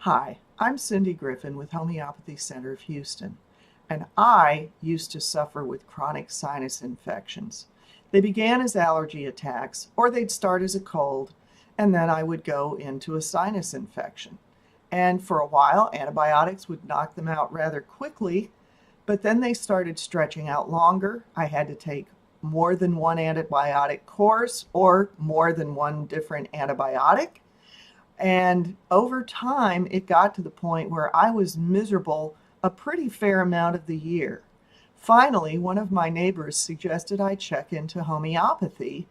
Hi, I'm Cindy Griffin with Homeopathy Center of Houston, and I used to suffer with chronic sinus infections. They began as allergy attacks, or they'd start as a cold, and then I would go into a sinus infection. And for a while, antibiotics would knock them out rather quickly, but then they started stretching out longer. I had to take more than one antibiotic course or more than one different antibiotic. And over time, it got to the point where I was miserable a pretty fair amount of the year. Finally, one of my neighbors suggested I check into homeopathy,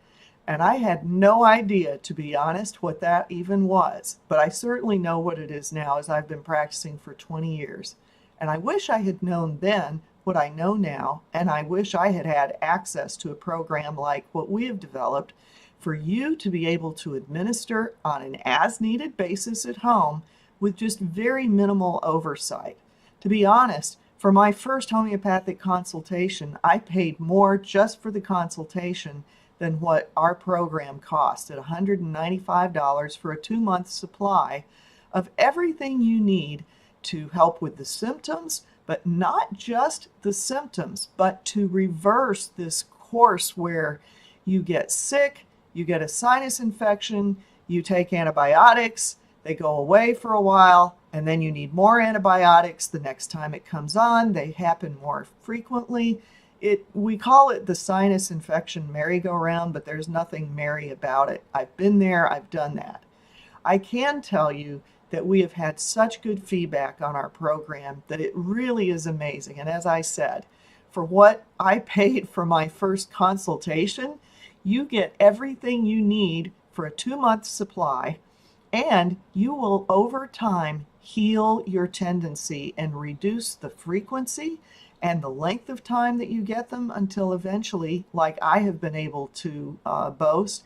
and I had no idea, to be honest, what that even was. But I certainly know what it is now, as I've been practicing for 20 years. And I wish I had known then what I know now, and I wish I had had access to a program like what we have developed for you to be able to administer on an as-needed basis at home with just very minimal oversight. To be honest, for my first homeopathic consultation, I paid more just for the consultation than what our program cost at $195 for a 2-month supply of everything you need to help with the symptoms, but not just the symptoms, but to reverse this course where you get sick, you get a sinus infection, you take antibiotics, they go away for a while, and then you need more antibiotics the next time it comes on. They happen more frequently. We call it the sinus infection merry-go-round, but there's nothing merry about it. I've been there, I've done that. I can tell you that we have had such good feedback on our program that it really is amazing. And as I said, for what I paid for my first consultation, you get everything you need for a 2-month supply, and you will over time heal your tendency and reduce the frequency and the length of time that you get them until eventually, like I have been able to boast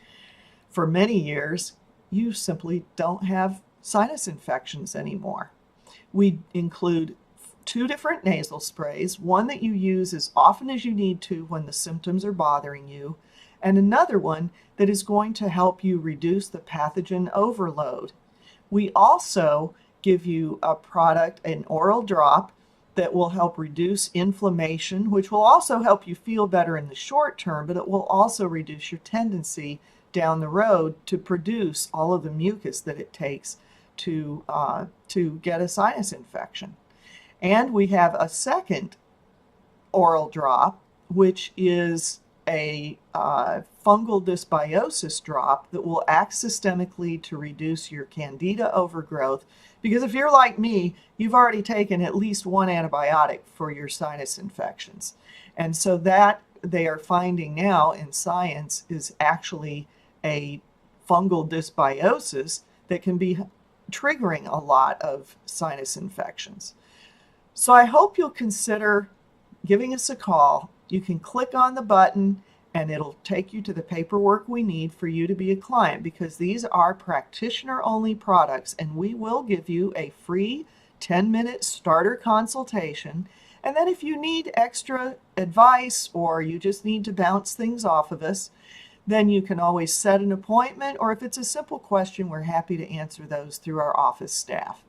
for many years, you simply don't have sinus infections anymore. We include 2 different nasal sprays, one that you use as often as you need to when the symptoms are bothering you, and another one that is going to help you reduce the pathogen overload. We also give you a product, an oral drop, that will help reduce inflammation, which will also help you feel better in the short term, but it will also reduce your tendency down the road to produce all of the mucus that it takes to get a sinus infection. And we have a second oral drop, which is a fungal dysbiosis drop that will act systemically to reduce your candida overgrowth. Because if you're like me, you've already taken at least one antibiotic for your sinus infections. And so that they are finding now in science is actually a fungal dysbiosis that can be triggering a lot of sinus infections. So I hope you'll consider giving us a call. You can click on the button and it'll take you to the paperwork we need for you to be a client, because these are practitioner-only products, and we will give you a free 10-minute starter consultation. And then if you need extra advice or you just need to bounce things off of us, then you can always set an appointment, or if it's a simple question, we're happy to answer those through our office staff.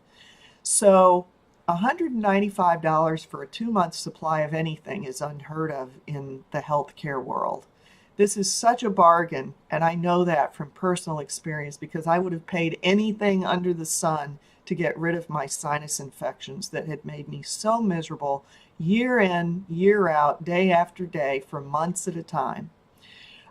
So $195 for a 2-month supply of anything is unheard of in the healthcare world. This is such a bargain, and I know that from personal experience because I would have paid anything under the sun to get rid of my sinus infections that had made me so miserable year in, year out, day after day for months at a time.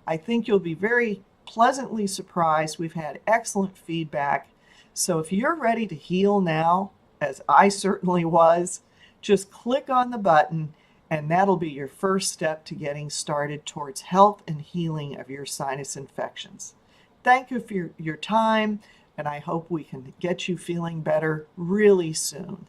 I think you'll be very pleasantly surprised. We've had excellent feedback. So if you're ready to heal now, as I certainly was, just click on the button and that'll be your first step to getting started towards health and healing of your sinus infections. Thank you for your time, and I hope we can get you feeling better really soon.